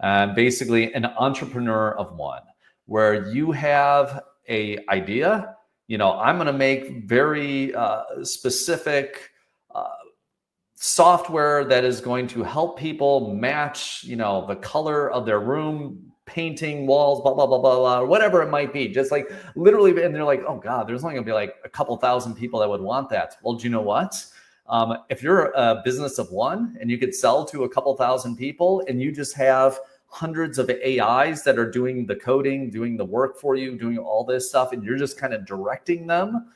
And basically an entrepreneur of one, where you have a idea, I'm going to make very specific software that is going to help people match, the color of their room, painting walls, blah, blah, blah, blah, blah, or whatever it might be. Just like literally, and they're like, oh God, there's only gonna be like a couple thousand people that would want that. Well, do you know what? If you're a business of one and you could sell to a couple thousand people and you just have hundreds of AIs that are doing the coding, doing the work for you, doing all this stuff, and you're just kind of directing them,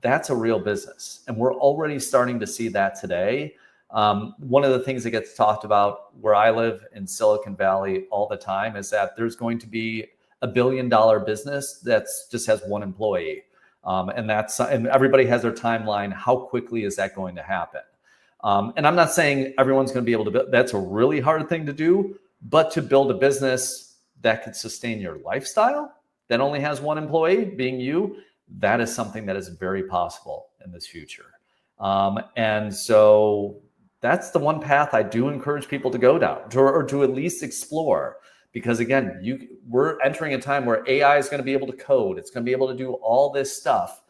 that's a real business. And we're already starting to see that today. One of the things that gets talked about where I live in Silicon Valley all the time is that there's going to be $1 billion business that's just has one employee. And everybody has their timeline. How quickly is that going to happen? And I'm not saying everyone's going to be able to build. That's a really hard thing to do, but to build a business that could sustain your lifestyle that only has one employee, being you, that is something that is very possible in this future. And so that's the one path I do encourage people to go down, or to at least explore. Because again, we're entering a time where AI is going to be able to code. It's going to be able to do all this stuff,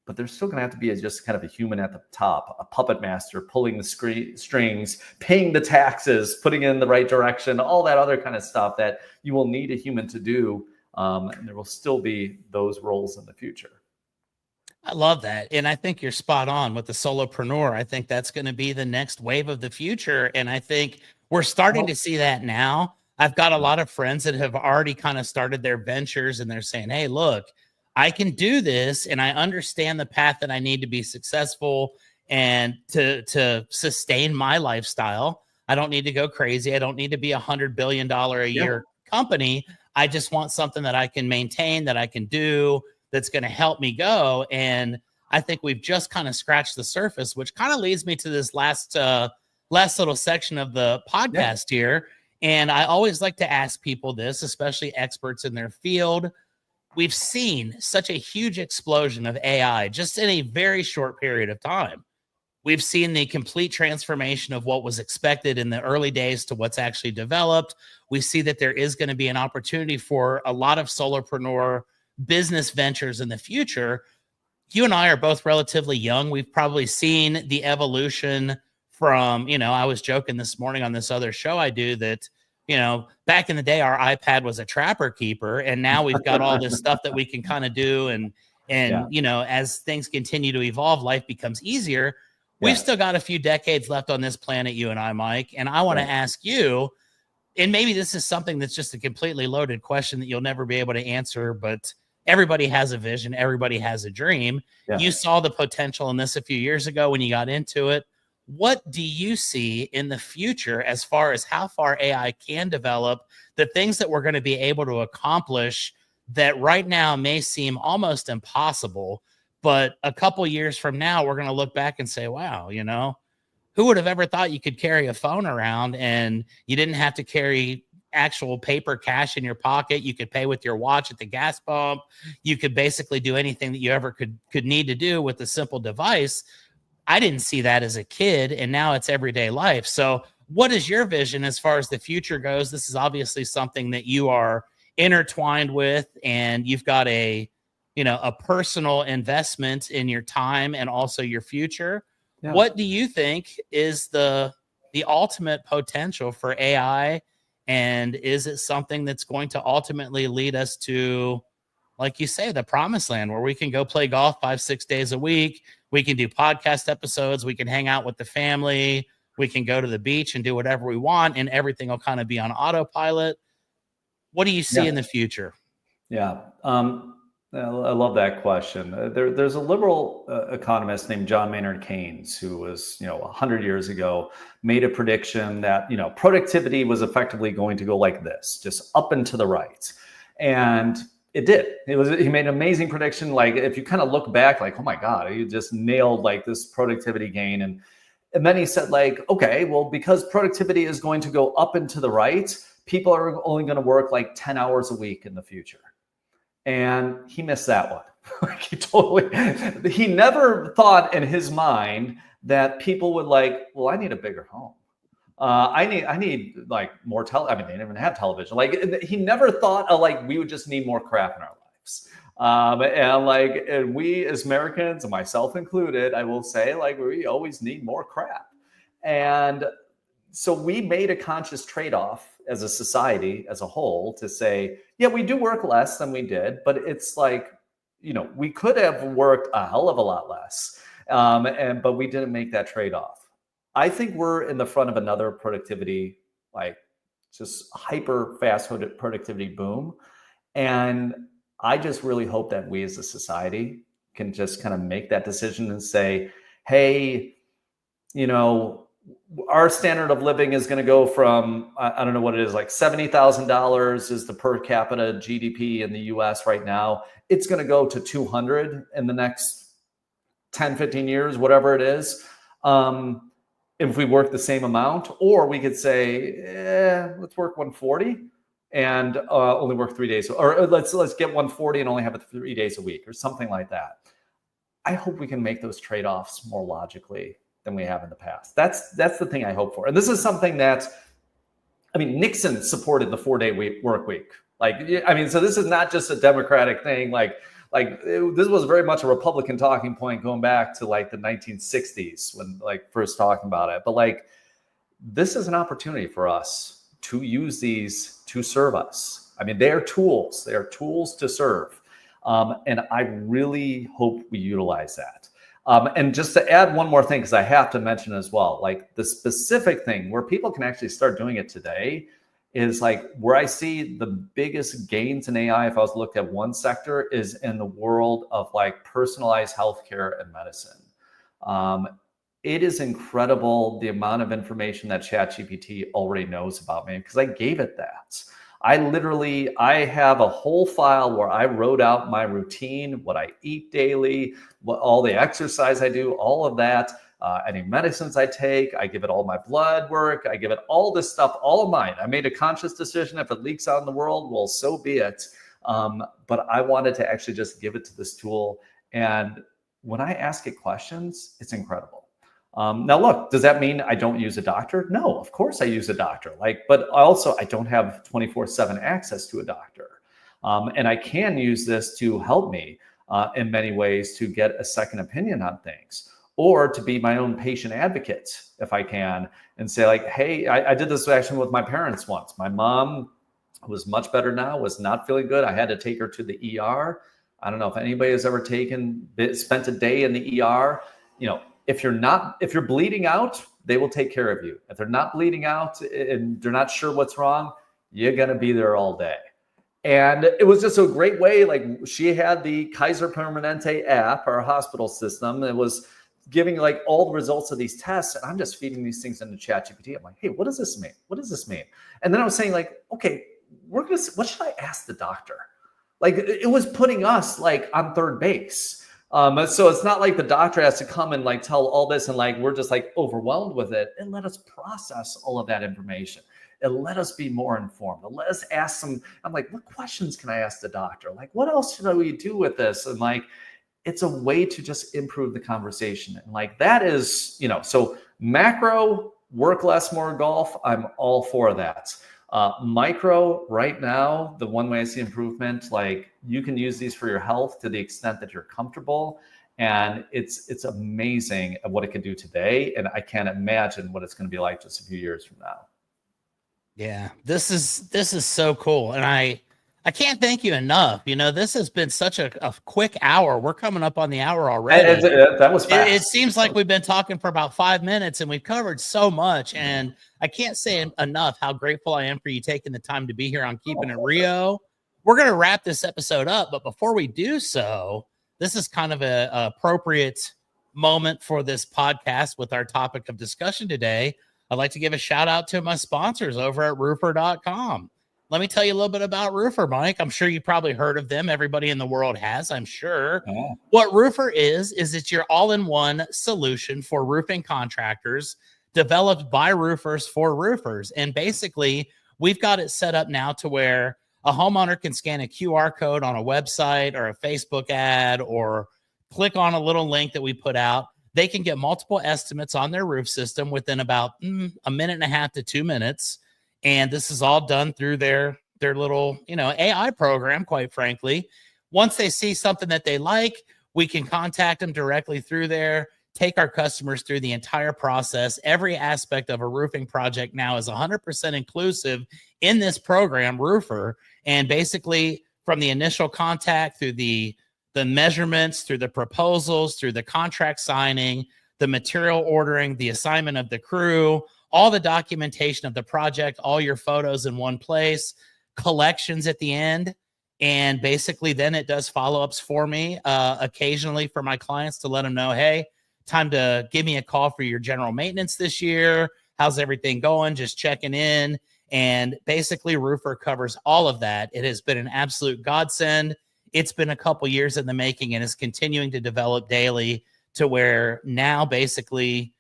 but there's still going to have to be just kind of a human at the top, a puppet master pulling the strings, paying the taxes, putting it in the right direction, all that other kind of stuff that you will need a human to do. And there will still be those roles in the future. I love that. And I think you're spot on with the solopreneur. I think that's going to be the next wave of the future. And I think we're starting to see that now. I've got a lot of friends that have already kind of started their ventures, and they're saying, hey, look, I can do this, and I understand the path that I need to be successful and to sustain my lifestyle. I don't need to go crazy. I don't need to be $100 billion a year company. I just want something that I can maintain, that I can do, that's going to help me go. And I think we've just kind of scratched the surface, which kind of leads me to this last little section of the podcast here. And I always like to ask people this, especially experts in their field. We've seen such a huge explosion of AI just in a very short period of time. We've seen the complete transformation of what was expected in the early days to what's actually developed. We see that there is going to be an opportunity for a lot of solopreneur business ventures in the future. You and I are both relatively young. We've probably seen the evolution from, I was joking this morning on this other show I do that, back in the day, our iPad was a trapper keeper, and now we've got all this stuff that we can kind of do. And as things continue to evolve, life becomes easier. We've still got a few decades left on this planet, you and I, Mike. And I want to ask you, and maybe this is something that's just a completely loaded question that you'll never be able to answer, but everybody has a vision. Everybody has a dream. Yeah. You saw the potential in this a few years ago when you got into it. What do you see in the future as far as how far AI can develop, the things that we're going to be able to accomplish that right now may seem almost impossible, but a couple years from now, we're going to look back and say, wow, who would have ever thought you could carry a phone around and you didn't have to carry actual paper cash in your pocket? You could pay with your watch at the gas pump. You could basically do anything that you ever could need to do with a simple device. I didn't see that as a kid, and now it's everyday life. So what is your vision as far as the future goes? This is obviously something that you are intertwined with, and you've got a a personal investment in your time and also your future. Yeah. What do you think is the ultimate potential for AI? And is it something that's going to ultimately lead us to, like you say, the promised land where we can go play golf 5-6 days a week? We can do podcast episodes. We can hang out with the family. We can go to the beach and do whatever we want, and everything will kind of be on autopilot. What do you see in the future? Yeah. I love that question. There's a liberal economist named John Maynard Keynes who was, 100 years ago, made a prediction that, productivity was effectively going to go like this, just up and to the right. And it did. He made an amazing prediction. Like, if you kind of look back, like, oh my God, he just nailed like this productivity gain. And then he said, like, okay, well, because productivity is going to go up and to the right, people are only going to work like 10 hours a week in the future. And he missed that one. He never thought in his mind that people would like, well, I need a bigger home. I need like more they didn't even have television. Like, he never thought of like, we would just need more crap in our lives. And we as Americans, and myself included, I will say, like, we always need more crap. And so we made a conscious trade-off as a society as a whole to say, yeah, we do work less than we did, but it's like, we could have worked a hell of a lot less. But we didn't make that trade-off. I think we're in the front of another productivity, like just hyper fast productivity boom. And I just really hope that we as a society can just kind of make that decision and say, hey, our standard of living is going to go from, I don't know what it is, like $70,000 is the per capita GDP in the US right now. It's going to go to 200 in the next 10, 15 years, whatever it is. If we work the same amount, or we could say, let's work 140 and only work 3 days, or let's get 140 and only have it 3 days a week or something like that. I hope we can make those trade-offs more logically than we have in the past. That's the thing I hope for. And this is something that, Nixon supported the 4-day work week. So this is not just a Democratic thing. This was very much a Republican talking point going back to like the 1960s when first talking about it. But this is an opportunity for us to use these to serve us. They are tools. They are tools to serve. And I really hope we utilize that. And just to add one more thing, because I have to mention as well, like the specific thing where people can actually start doing it today is like where I see the biggest gains in AI, if I was to look at one sector, is in the world of like personalized healthcare and medicine. It is incredible the amount of information that ChatGPT already knows about me because I gave it that. I have a whole file where I wrote out my routine, what I eat daily, all the exercise I do, all of that, any medicines I take. I give it all my blood work. I give it all this stuff, all of mine. I made a conscious decision. If it leaks out in the world, well, so be it. But I wanted to actually just give it to this tool. And when I ask it questions, it's incredible. Now, look, does that mean I don't use a doctor? No, of course I use a doctor. But also I don't have 24/7 access to a doctor. And I can use this to help me in many ways to get a second opinion on things, or to be my own patient advocate if I can, and say like, hey, I did this actually with my parents once. My mom was much better now, was not feeling good. I had to take her to the ER. I don't know if anybody has ever spent a day in the ER. If you're bleeding out, they will take care of you. If they're not bleeding out and they're not sure what's wrong, you're going to be there all day. And it was just a great way. Like, she had the Kaiser Permanente app, our hospital system. It was giving like all the results of these tests. And I'm just feeding these things into ChatGPT. I'm like, hey, what does this mean? What does this mean? And then I was saying like, okay, what should I ask the doctor? Like, it was putting us like on third base. So it's not like the doctor has to come and like tell all this and like we're just like overwhelmed with it, and let us process all of that information and let us be more informed and let us ask some. I'm like, what questions can I ask the doctor? Like, what else should we do with this? And like, it's a way to just improve the conversation. And like, that is, so macro, work less, more golf, I'm all for that. Micro right now, the one way I see improvement, like you can use these for your health to the extent that you're comfortable. And it's amazing at what it can do today. And I can't imagine what it's going to be like just a few years from now. Yeah, this is so cool. And I can't thank you enough. You know, this has been such a quick hour. We're coming up on the hour already. That was fast. It seems like we've been talking for about 5 minutes and we've covered so much. And I can't say enough how grateful I am for you taking the time to be here on Keepin' It Rio. We're going to wrap this episode up, but before we do so, this is kind of a appropriate moment for this podcast with our topic of discussion today. I'd like to give a shout out to my sponsors over at roofer.com. Let me tell you a little bit about Roofer, Mike. I'm sure you probably heard of them. Everybody in the world has, I'm sure. Oh. What Roofer is it's your all-in-one solution for roofing contractors developed by roofers for roofers. And basically, we've got it set up now to where a homeowner can scan a QR code on a website or a Facebook ad or click on a little link that we put out. They can get multiple estimates on their roof system within about a minute and a half to 2 minutes. And this is all done through their little, AI program, quite frankly. Once they see something that they like, we can contact them directly through there, take our customers through the entire process. Every aspect of a roofing project now is 100% inclusive in this program, Roofer. And basically from the initial contact through the measurements, through the proposals, through the contract signing, the material ordering, the assignment of the crew, all the documentation of the project, all your photos in one place, collections at the end. And basically then it does follow-ups for me occasionally for my clients to let them know, hey, time to give me a call for your general maintenance this year. How's everything going? Just checking in. And basically Roofer covers all of that. It has been an absolute godsend. It's been a couple years in the making and is continuing to develop daily to where now basically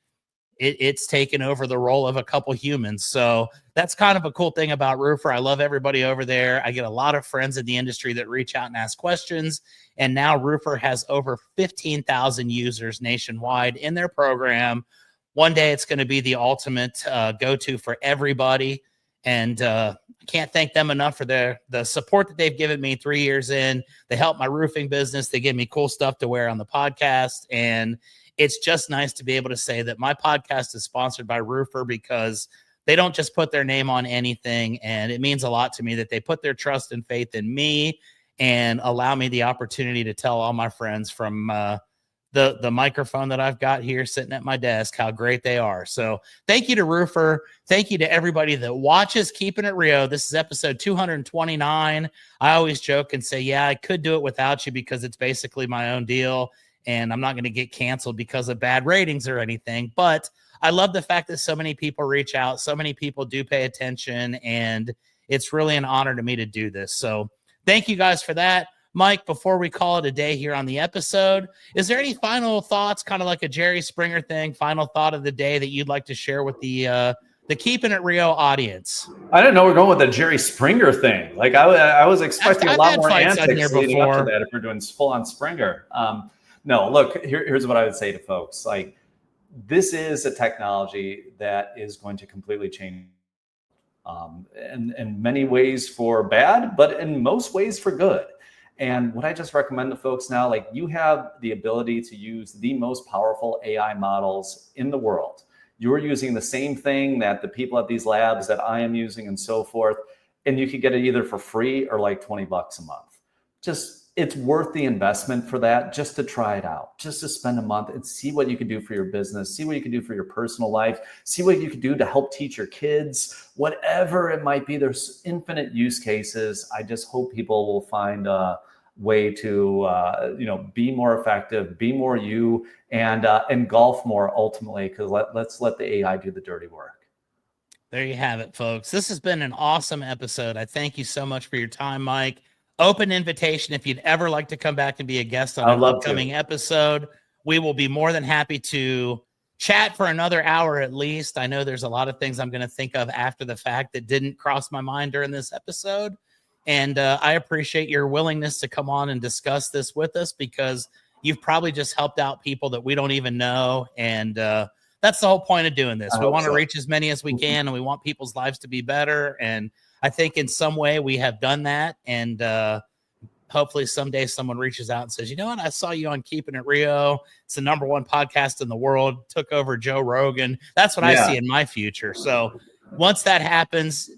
it's taken over the role of a couple humans. So that's kind of a cool thing about Roofer. I love everybody over there. I get a lot of friends in the industry that reach out and ask questions. And now Roofer has over 15,000 users nationwide in their program. One day it's going to be the ultimate go-to for everybody. And I can't thank them enough for the support that they've given me 3 years in. They help my roofing business. They give me cool stuff to wear on the podcast. And it's just nice to be able to say that my podcast is sponsored by Roofer because they don't just put their name on anything. And it means a lot to me that they put their trust and faith in me and allow me the opportunity to tell all my friends from the microphone that I've got here sitting at my desk how great they are. So thank you to Roofer. Thank you to everybody that watches Keepin' It Rio. This is episode 229. I always joke and say, yeah, I could do it without you because it's basically my own deal. And I'm not going to get canceled because of bad ratings or anything. But I love the fact that so many people reach out. So many people do pay attention. And it's really an honor to me to do this. So thank you guys for that. Mike, before we call it a day here on the episode, is there any final thoughts, kind of like a Jerry Springer thing, final thought of the day that you'd like to share with the Keepin' It Rio audience? I didn't know we're going with the Jerry Springer thing. Like I was expecting a lot more antics leading up to that if we're doing full on Springer. No, look, here's what I would say to folks. Like, this is a technology that is going to completely change in many ways for bad, but in most ways for good. And what I just recommend to folks now, like, you have the ability to use the most powerful AI models in the world. You're using the same thing that the people at these labs that I am using and so forth, and you can get it either for free or like $20 a month. It's worth the investment for that, just to try it out, just to spend a month and see what you can do for your business, see what you can do for your personal life, see what you can do to help teach your kids, whatever it might be. There's infinite use cases. I just hope people will find a way to, be more effective, be more you, and golf more ultimately, because let's let the AI do the dirty work. There you have it, folks. This has been an awesome episode. I thank you so much for your time, Mike. Open invitation if you'd ever like to come back and be a guest on an upcoming episode. We will be more than happy to chat for another hour at least. I know there's a lot of things I'm going to think of after the fact that didn't cross my mind during this episode. And I appreciate your willingness to come on and discuss this with us, because you've probably just helped out people that we don't even know. And that's the whole point of doing this. We want to reach as many as we can, and we want people's lives to be better. And I think in some way we have done that. And hopefully someday someone reaches out and says, you know what, I saw you on Keepin' It Rio. It's the #1 podcast in the world, took over Joe Rogan. That's what I see in my future. So once that happens,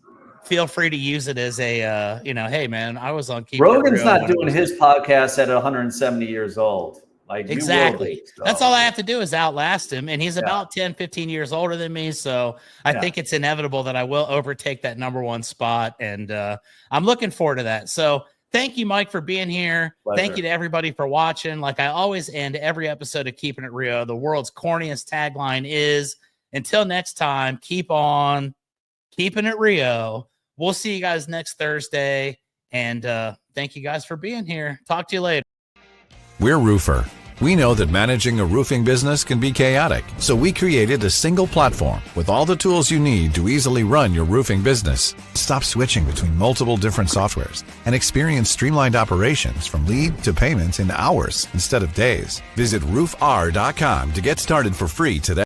feel free to use it as a, hey man, I was on Keepin' It Rio. Rogan's not doing his podcast at 170 years old. Like, exactly. That's all I have to do is outlast him. And he's about 10, 15 years older than me. So I think it's inevitable that I will overtake that #1 spot. And I'm looking forward to that. So thank you, Mike, for being here. Pleasure. Thank you to everybody for watching. Like I always end every episode of Keepin' It Rio, the world's corniest tagline is, until next time, keep on keeping it Rio. We'll see you guys next Thursday. And thank you guys for being here. Talk to you later. We're Roofer. We know that managing a roofing business can be chaotic, so we created a single platform with all the tools you need to easily run your roofing business. Stop switching between multiple different softwares and experience streamlined operations from lead to payment in hours instead of days. Visit roofr.com to get started for free today.